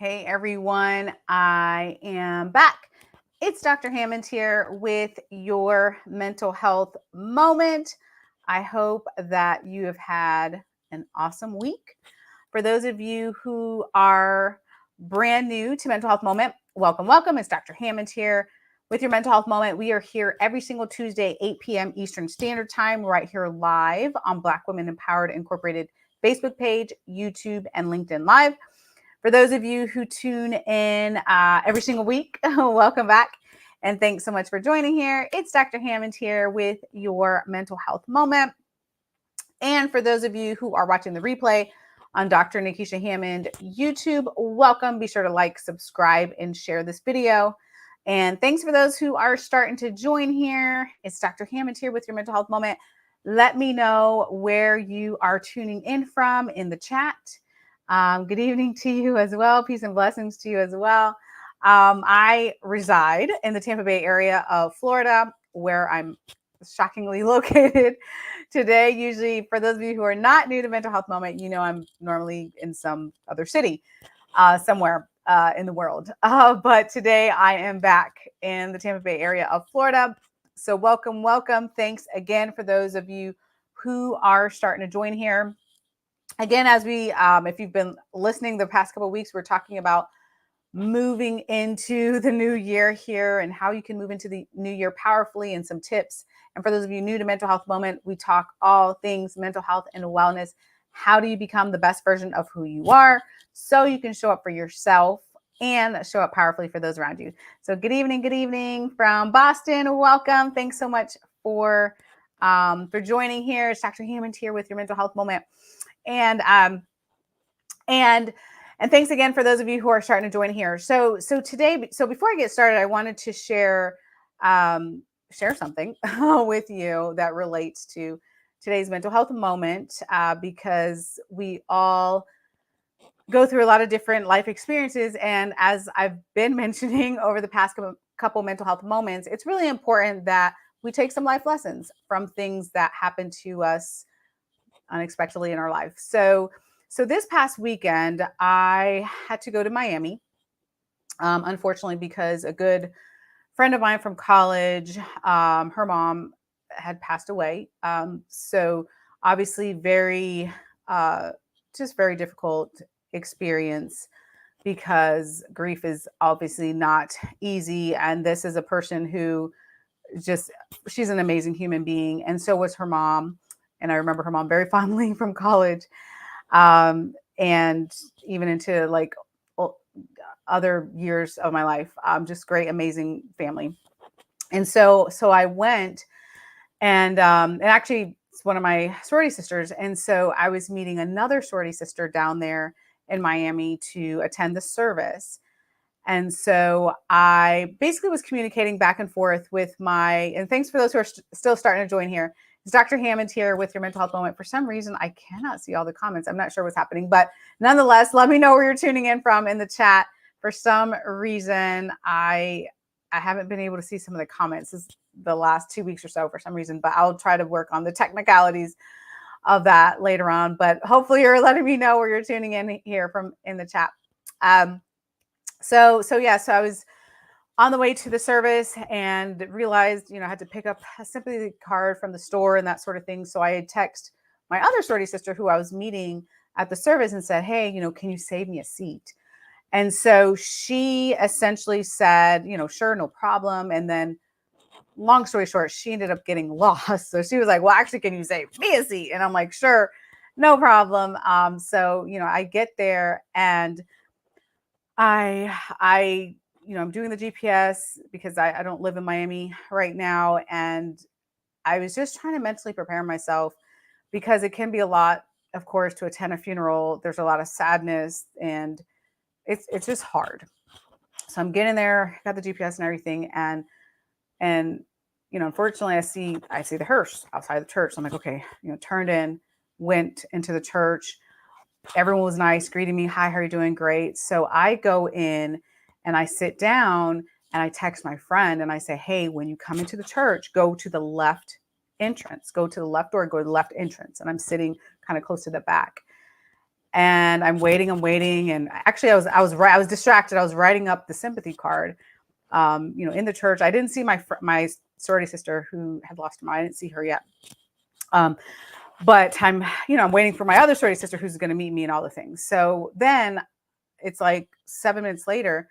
Hey everyone, I am back. It's Dr. Hammond here with your mental health moment. I hope that you have had an awesome week. For those of you who are brand new to Mental Health Moment, welcome, welcome. It's Dr. Hammond here with your Mental Health Moment. We are here every single Tuesday, 8 p.m. Eastern Standard Time, right here live on Black Women Empowered Incorporated Facebook page, YouTube, and LinkedIn Live. For those of you who tune in every single week, welcome back. And thanks so much for joining here. It's Dr. Hammond here with your mental health moment. And for those of you who are watching the replay on Dr. Nikisha Hammond YouTube, welcome. Be sure to like, subscribe, and share this video. And thanks for those who are starting to join here. It's Dr. Hammond here with your mental health moment. Let me know where you are tuning in from in the chat. Good evening to you as well. Peace and blessings to you as well. I reside in the Tampa Bay area of Florida, where I'm shockingly located today. Usually, for those of you who are not new to Mental Health Moment, you know I'm normally in some other city somewhere in the world. But today I am back in the Tampa Bay area of Florida. So welcome, welcome. Thanks again for those of you who are starting to join here. Again, as we, if you've been listening the past couple of weeks, we're talking about moving into the new year here and how you can move into the new year powerfully and some tips. And for those of you new to Mental Health Moment, we talk all things mental health and wellness. How do you become the best version of who you are so you can show up for yourself and show up powerfully for those around you? So good evening from Boston. Welcome. Thanks so much for joining here. It's Dr. Hammond here with your Mental Health Moment. And thanks again for those of you who are starting to join here. So today, before I get started, I wanted to share something with you that relates to today's mental health moment, because we all go through a lot of different life experiences. And as I've been mentioning over the past couple mental health moments, it's really important that we take some life lessons from things that happen to us unexpectedly in our life. So this past weekend, I had to go to Miami, unfortunately, because a good friend of mine from college, her mom had passed away. So obviously very difficult experience, because grief is obviously not easy. And this is a person who she's an amazing human being. And so was her mom. And I remember her mom very fondly from college, and even into like other years of my life. Just great, amazing family. And so I went, and actually it's one of my sorority sisters. And so I was meeting another sorority sister down there in Miami to attend the service. And so I basically was communicating back and forth with and thanks for those who are still starting to join here. It's Dr. Hammond here with your mental health moment. For some reason, I cannot see all the comments. I'm not sure what's happening, but nonetheless, let me know where you're tuning in from in the chat. For some reason, I haven't been able to see some of the comments the last 2 weeks or so for some reason, but I'll try to work on the technicalities of that later on. But hopefully you're letting me know where you're tuning in here from in the chat. So I was on the way to the service and realized, I had to pick up a sympathy card from the store and that sort of thing. So I had texted my other sorority sister who I was meeting at the service and said, hey, can you save me a seat? And so she essentially said, sure, no problem. And then long story short, she ended up getting lost. So she was like, well, actually, can you save me a seat? And I'm like, sure, no problem. So I get there and I'm doing the GPS because I don't live in Miami right now. And I was just trying to mentally prepare myself, because it can be a lot, of course, to attend a funeral. There's a lot of sadness and it's just hard. So I'm getting there, got the GPS and everything. And unfortunately I see the hearse outside the church. So I'm like, okay, turned in, went into the church. Everyone was nice, greeting me. Hi, how are you doing? Great. So I go in and I sit down and I text my friend and I say, hey, when you come into the church, go to the left entrance, go to the left door, go to the left entrance. And I'm sitting kind of close to the back. And I'm waiting. And actually I was distracted. I was writing up the sympathy card, in the church. I didn't see my sorority sister who had lost her mom. I didn't see her yet. But I'm waiting for my other sorority sister who's going to meet me and all the things. So then it's like 7 minutes later,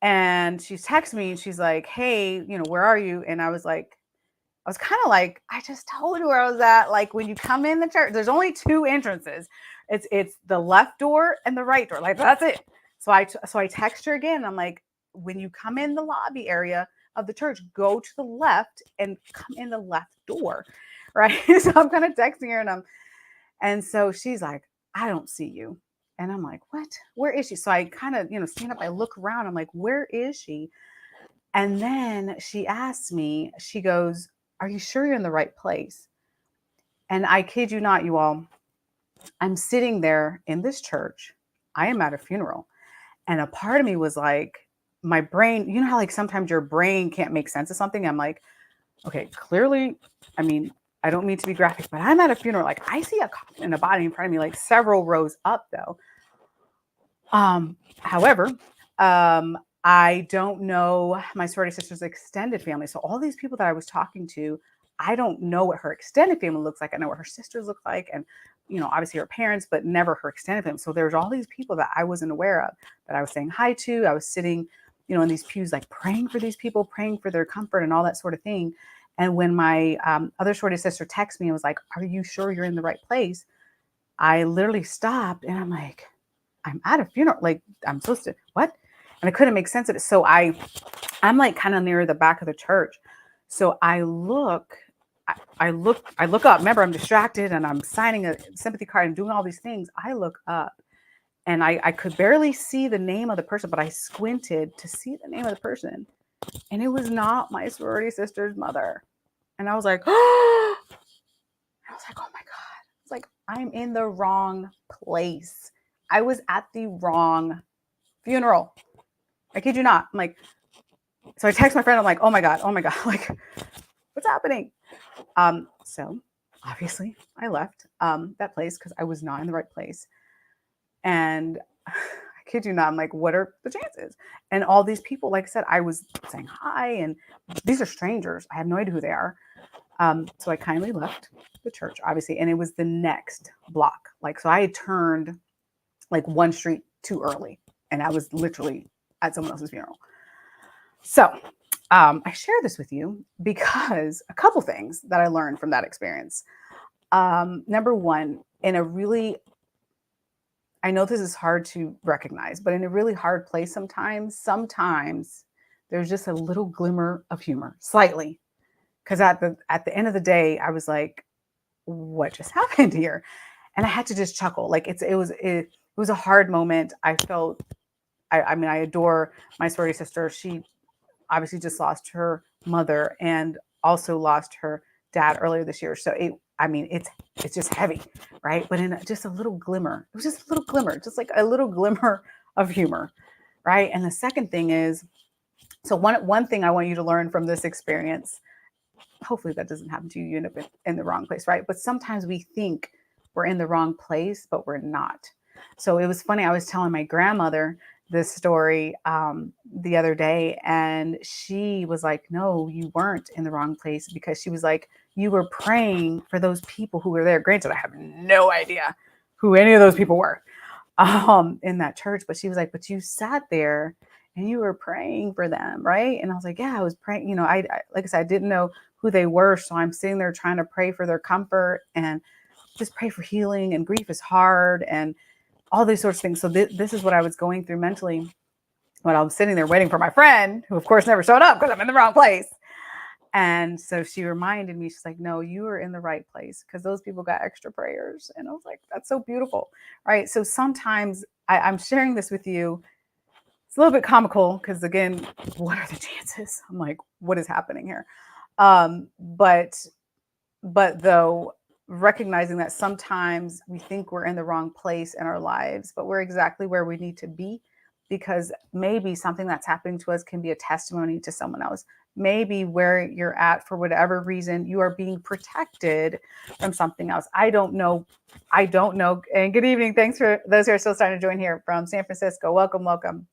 and she's texting me and she's like, "Hey, where are you?" And I was kind of like, I just told you where I was at. Like, when you come in the church, there's only two entrances. It's the left door and the right door. Like, that's it. So I text her again. And I'm like, when you come in the lobby area of the church, go to the left and come in the left door. Right. So I'm kind of texting her, and so she's like, "I don't see you." And I'm like, "What? Where is she?" So I kind of, stand up, I look around, I'm like, "Where is she?" And then she asks me, she goes, "Are you sure you're in the right place?" And I kid you not, you all, I'm sitting there in this church. I am at a funeral. And a part of me was like, my brain, you know how like sometimes your brain can't make sense of something? I'm like, okay, clearly, I mean, I don't mean to be graphic, but I'm at a funeral. Like, I see a coffin and a body in front of me, like several rows up though. However, I don't know my sorority sister's extended family. So all these people that I was talking to, I don't know what her extended family looks like. I know what her sisters look like, and obviously her parents, but never her extended family. So there's all these people that I wasn't aware of that I was saying hi to. I was sitting, in these pews, like praying for these people, praying for their comfort and all that sort of thing. And when my other sorority sister texted me and was like, "Are you sure you're in the right place?" I literally stopped and I'm like, I'm at a funeral. Like, I'm supposed to, what? And I couldn't make sense of it. So I'm like kind of near the back of the church. So I look up. Remember, I'm distracted and I'm signing a sympathy card and doing all these things. I look up and I could barely see the name of the person, but I squinted to see the name of the person. And it was not my sorority sister's mother. And I was like, oh, I was like, oh my God. It's like, I'm in the wrong place. I was at the wrong funeral. I kid you not. I'm like, so I text my friend. I'm like, oh my God, like, what's happening? So obviously I left that place because I was not in the right place. And I kid you not, I'm like, what are the chances? And all these people, like I said, I was saying hi, and these are strangers. I have no idea who they are. So I kindly left the church, obviously, and it was the next block. Like, so I had turned like one street too early, and I was literally at someone else's funeral. So I share this with you because a couple things that I learned from that experience. Number one, I know this is hard to recognize, but in a really hard place sometimes there's just a little glimmer of humor, slightly. Because at the end of the day, I was like, what just happened here? And I had to just chuckle. Like it was a hard moment. I felt, I mean, I adore my sorority sister. She obviously just lost her mother and also lost her dad earlier this year. So it's just heavy, right? But in just a little glimmer, it was just a little glimmer, just like a little glimmer of humor, right? And the second thing is, so one thing I want you to learn from this experience, hopefully that doesn't happen to you. You end up in the wrong place, right? But sometimes we think we're in the wrong place, but we're not. So it was funny. I was telling my grandmother this story the other day, and she was like, no, you weren't in the wrong place, because she was like, you were praying for those people who were there. Granted, I have no idea who any of those people were in that church, but she was like, but you sat there and you were praying for them, right? And I was like, yeah, I was praying. I like I said, I didn't know who they were, so I'm sitting there trying to pray for their comfort and just pray for healing. And grief is hard and all these sorts of things. So this is what I was going through mentally when I was sitting there waiting for my friend, who of course never showed up because I'm in the wrong place. And so she reminded me, she's like, no, you were in the right place because those people got extra prayers. And I was like, that's so beautiful, right? So sometimes I'm sharing this with you. It's a little bit comical because, again, what are the chances? I'm like, what is happening here? But though, recognizing that sometimes we think we're in the wrong place in our lives, but we're exactly where we need to be because maybe something that's happening to us can be a testimony to someone else. Maybe where you're at, for whatever reason, you are being protected from something else. I don't know. I don't know. And good evening. Thanks for those who are still starting to join here from San Francisco. Welcome, welcome.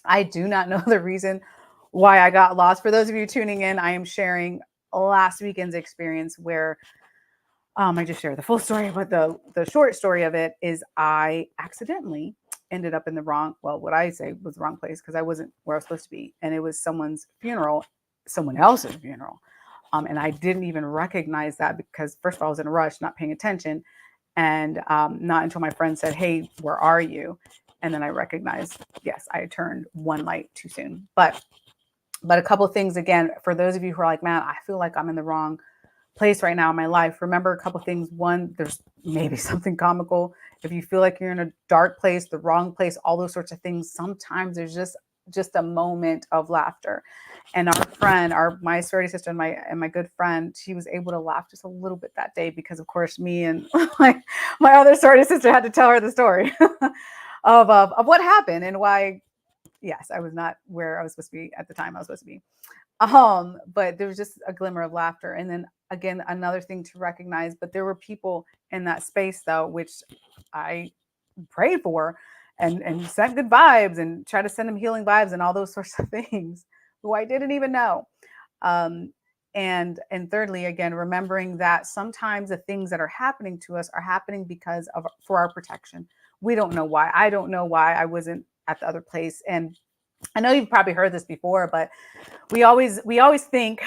I do not know the reason why I got lost. For those of you tuning in, I am sharing last weekend's experience where I just shared the full story, but the short story of it is I accidentally ended up in the wrong, well, what I say was the wrong place, because I wasn't where I was supposed to be. And it was someone's funeral, someone else's funeral. And I didn't even recognize that because, first of all, I was in a rush, not paying attention. And not until my friend said, "Hey, where are you?" And then I recognized, yes, I had turned one light too soon. But a couple of things, again, for those of you who are like, man, I feel like I'm in the wrong place right now in my life. Remember a couple of things. One, there's maybe something comical. If you feel like you're in a dark place, the wrong place, all those sorts of things, sometimes there's just a moment of laughter. And our friend, my sorority sister and my good friend, she was able to laugh just a little bit that day because, of course, me and my other sorority sister had to tell her the story of what happened and why. Yes, I was not where I was supposed to be at the time I was supposed to be. But there was just a glimmer of laughter. And then again, another thing to recognize, but there were people in that space though, which I prayed for and sent good vibes and try to send them healing vibes and all those sorts of things who I didn't even know. Um, and thirdly, again, remembering that sometimes the things that are happening to us are happening because of for our protection. We don't know why. I don't know why I wasn't at the other place. And I know you've probably heard this before, but we always think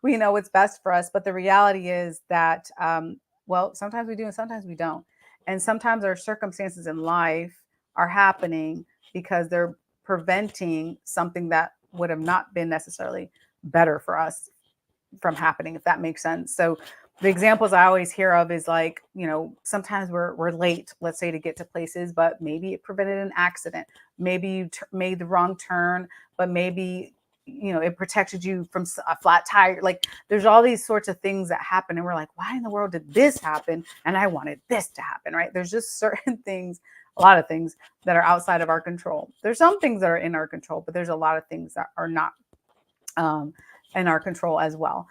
we know what's best for us, but the reality is that well, sometimes we do and sometimes we don't. And sometimes our circumstances in life are happening because they're preventing something that would have not been necessarily better for us from happening, if that makes sense. So the examples I always hear of is like, sometimes we're late, let's say, to get to places, but maybe it prevented an accident. Maybe you made the wrong turn, but maybe, it protected you from a flat tire. Like there's all these sorts of things that happen. And we're like, why in the world did this happen? And I wanted this to happen, right? There's just certain things, a lot of things that are outside of our control. There's some things that are in our control, but there's a lot of things that are not in our control as well.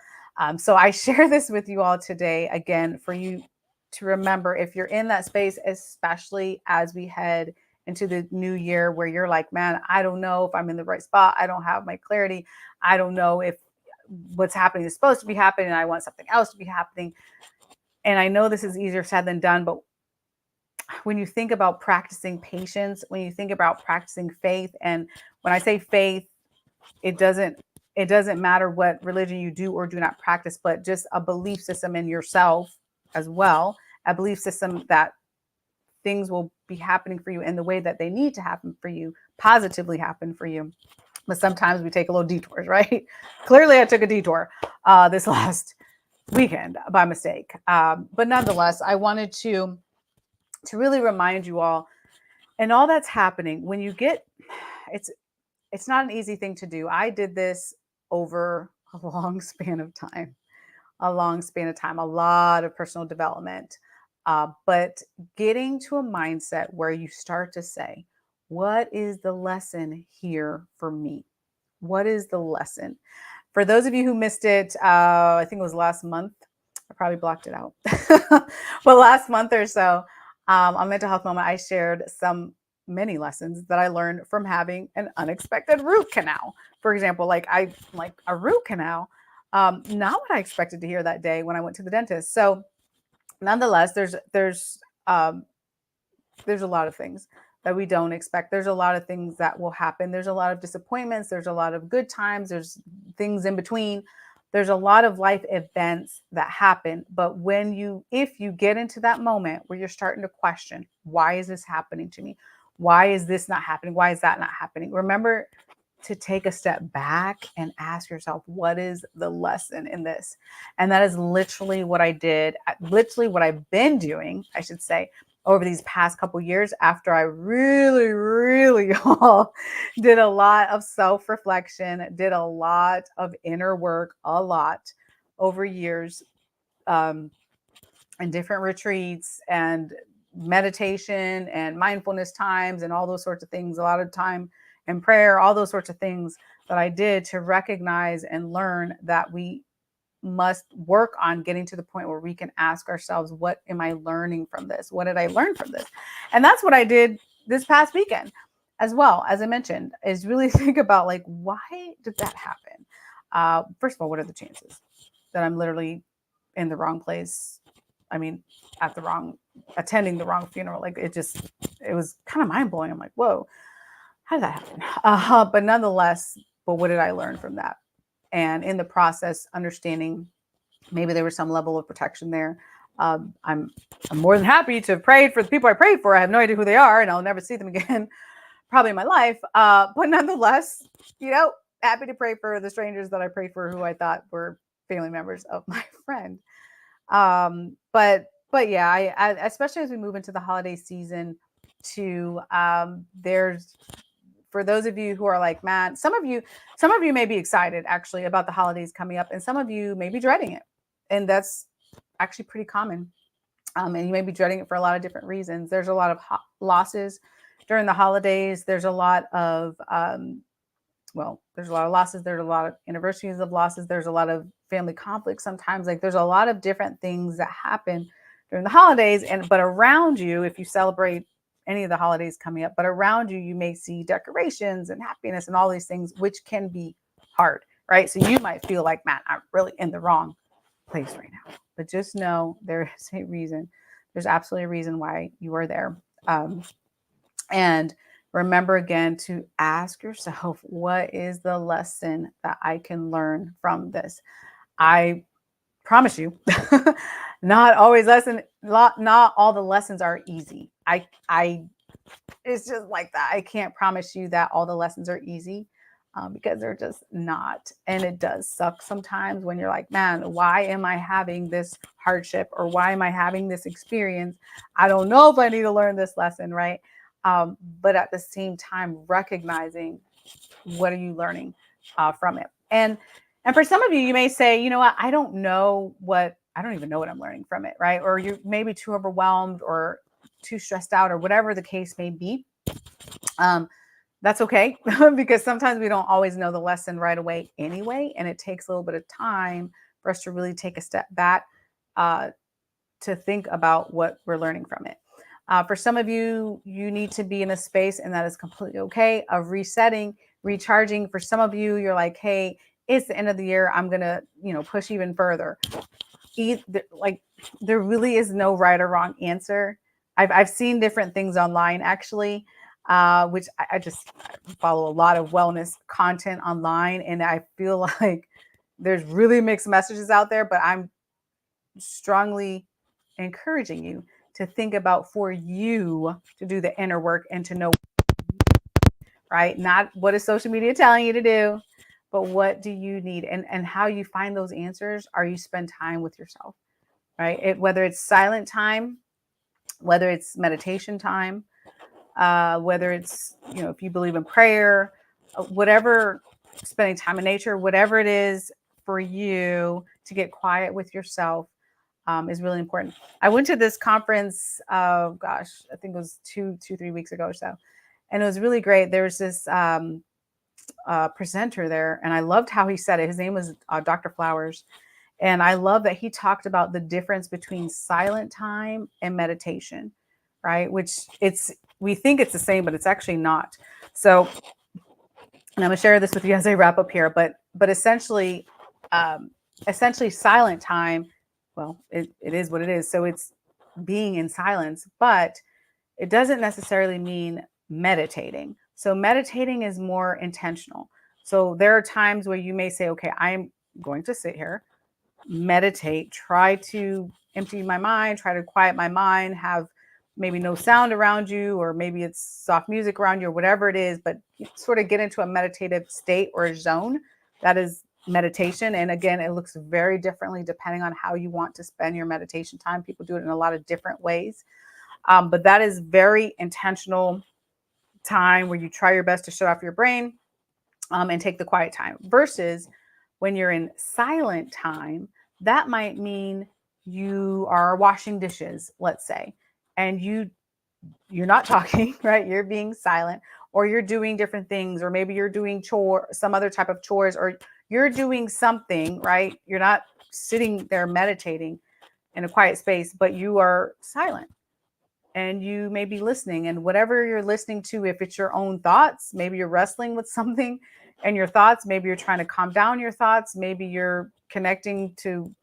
So I share this with you all today, again, for you to remember if you're in that space, especially as we head into the new year where you're like, man, I don't know if I'm in the right spot. I don't have my clarity. I don't know if what's happening is supposed to be happening and I want something else to be happening. And I know this is easier said than done, but when you think about practicing patience, when you think about practicing faith, and when I say faith, it doesn't matter what religion you do or do not practice, but just a belief system in yourself as well, a belief system that things will be happening for you in the way that they need to happen for you, positively happen for you. But sometimes we take a little detours, right? Clearly I took a detour this last weekend by mistake. But nonetheless, I wanted to really remind you all, and all that's happening when you get, it's not an easy thing to do. I did this over a long span of time, a lot of personal development. But getting to a mindset where you start to say, what is the lesson here for me? What is the lesson? For those of you who missed it, I think it was last month. I probably blocked it out. But last month or so, on Mental Health Moment, I shared many lessons that I learned from having an unexpected root canal. For example, like a root canal, not what I expected to hear that day when I went to the dentist. So nonetheless, there's a lot of things that we don't expect. There's a lot of things that will happen. There's a lot of disappointments. There's a lot of good times. There's things in between. There's a lot of life events that happen. But if you get into that moment where you're starting to question, why is this happening to me? Why is this not happening? Why is that not happening? Remember to take a step back and ask yourself, what is the lesson in this? And that is literally what I did, literally what I've been doing, I should say, over these past couple years after I really, really did a lot of self-reflection, did a lot of inner work, a lot over years, and different retreats and meditation and mindfulness times and all those sorts of things, a lot of time and prayer, all those sorts of things that I did to recognize and learn that we must work on getting to the point where we can ask ourselves, what am I learning from this? What did I learn from this? And that's what I did this past weekend as well. As I mentioned, is really think about like, why did that happen? First of all, what are the chances that I'm literally in the wrong place? I mean, attending the wrong funeral. Like it was kind of mind blowing. I'm like, whoa, how did that happen? But nonetheless, what did I learn from that? And in the process, understanding maybe there was some level of protection there. I'm more than happy to have prayed for the people I prayed for. I have no idea who they are, and I'll never see them again, probably in my life. But nonetheless, happy to pray for the strangers that I prayed for, who I thought were family members of my friend. But yeah, I especially as we move into the holiday season, there's, for those of you who are like, man, some of you may be excited actually about the holidays coming up, and some of you may be dreading it, and that's actually pretty common. And you may be dreading it for a lot of different reasons. There's a lot of losses during the holidays. There's a lot of there's a lot of losses. There's a lot of anniversaries of losses. There's a lot of family conflicts sometimes. Like there's a lot of different things that happen during the holidays. But around you, if you celebrate any of the holidays coming up, but around you, you may see decorations and happiness and all these things, which can be hard, right? So you might feel like, man, I'm really in the wrong place right now. But just know there is a reason. There's absolutely a reason why you are there. And remember again to ask yourself, what is the lesson that I can learn from this? I promise you, not all the lessons are easy. It's just like that. I can't promise you that all the lessons are easy because they're just not. And it does suck sometimes when you're like, man, why am I having this hardship, or why am I having this experience? I don't know if I need to learn this lesson, right? But at the same time, recognizing what are you learning from it. And for some of you, you may say, you know what, I don't even know what I'm learning from it, right? Or you may be too overwhelmed or too stressed out, or whatever the case may be. That's okay, because sometimes we don't always know the lesson right away anyway, and it takes a little bit of time for us to really take a step back to think about what we're learning from it. For some of you, you need to be in a space, and that is completely okay, of resetting, recharging. For some of you, you're like, hey, it's the end of the year. I'm going to, push even further. There really is no right or wrong answer. I've seen different things online, actually, which I just follow a lot of wellness content online. And I feel like there's really mixed messages out there, but I'm strongly encouraging you to think about, for you to do the inner work and to know, right? Not what is social media telling you to do, but what do you need, and how you find those answers are you spend time with yourself, right? Whether it's silent time, whether it's meditation time, whether it's, if you believe in prayer, whatever, spending time in nature, whatever it is for you to get quiet with yourself is really important. I went to this conference, I think it was 3 weeks ago or so. And it was really great. There was this presenter there, and I loved how he said it. His name was Dr. Flowers. And I love that he talked about the difference between silent time and meditation, right? Which we think it's the same, but it's actually not. So, and I'm gonna share this with you as I wrap up here, but essentially silent time, well, it is what it is. So it's being in silence, but it doesn't necessarily mean meditating. So meditating is more intentional. So there are times where you may say, okay, I'm going to sit here, meditate, try to empty my mind, try to quiet my mind, have maybe no sound around you, or maybe it's soft music around you, or whatever it is, but sort of get into a meditative state or a zone. That is meditation. And again, it looks very differently depending on how you want to spend your meditation time. People do it in a lot of different ways. But that is very intentional time where you try your best to shut off your brain and take the quiet time, versus when you're in silent time, that might mean you are washing dishes, let's say, and you're not talking, right? You're being silent, or you're doing different things, or maybe you're doing some other type of chores, or you're doing something, right? You're not sitting there meditating in a quiet space, but you are silent and you may be listening. And whatever you're listening to, if it's your own thoughts, maybe you're wrestling with something and your thoughts, maybe you're trying to calm down your thoughts, maybe you're connecting to,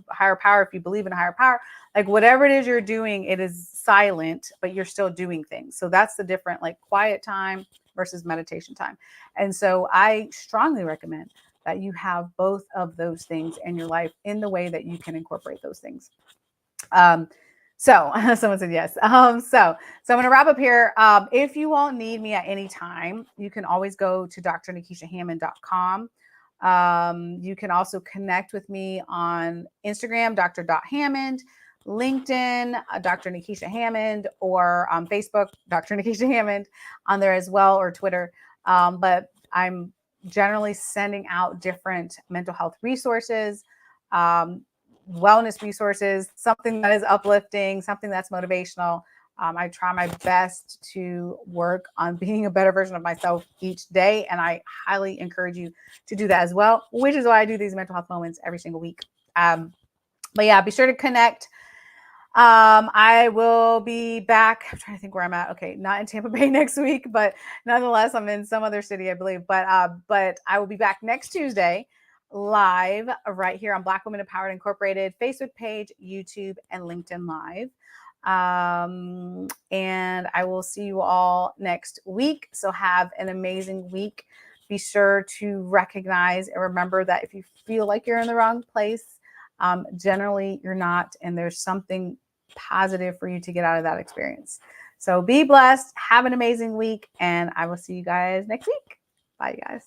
higher power, if you believe in a higher power, like whatever it is you're doing, it is silent, but you're still doing things. So that's the different, like, quiet time versus meditation time. And so I strongly recommend that you have both of those things in your life in the way that you can incorporate those things. So someone said yes. So I'm going to wrap up here. If you all need me at any time, you can always go to drnikishahammond.com. You can also connect with me on Instagram, dr.hammond, LinkedIn, Dr. Nikisha Hammond, or on Facebook, Dr. Nikisha Hammond on there as well, or Twitter. But I'm generally sending out different mental health resources, wellness resources, something that is uplifting, something that's motivational. I try my best to work on being a better version of myself each day. And I highly encourage you to do that as well, which is why I do these mental health moments every single week. But yeah, be sure to connect. I will be back. I'm trying to think where I'm at. Okay, not in Tampa Bay next week, but nonetheless, I'm in some other city, I believe. But I will be back next Tuesday, live right here on Black Women Empowered Incorporated Facebook page, YouTube, and LinkedIn Live. And I will see you all next week. So have an amazing week. Be sure to recognize and remember that if you feel like you're in the wrong place, generally you're not, and there's something positive for you to get out of that experience. So be blessed, have an amazing week, and I will see you guys next week. Bye, you guys.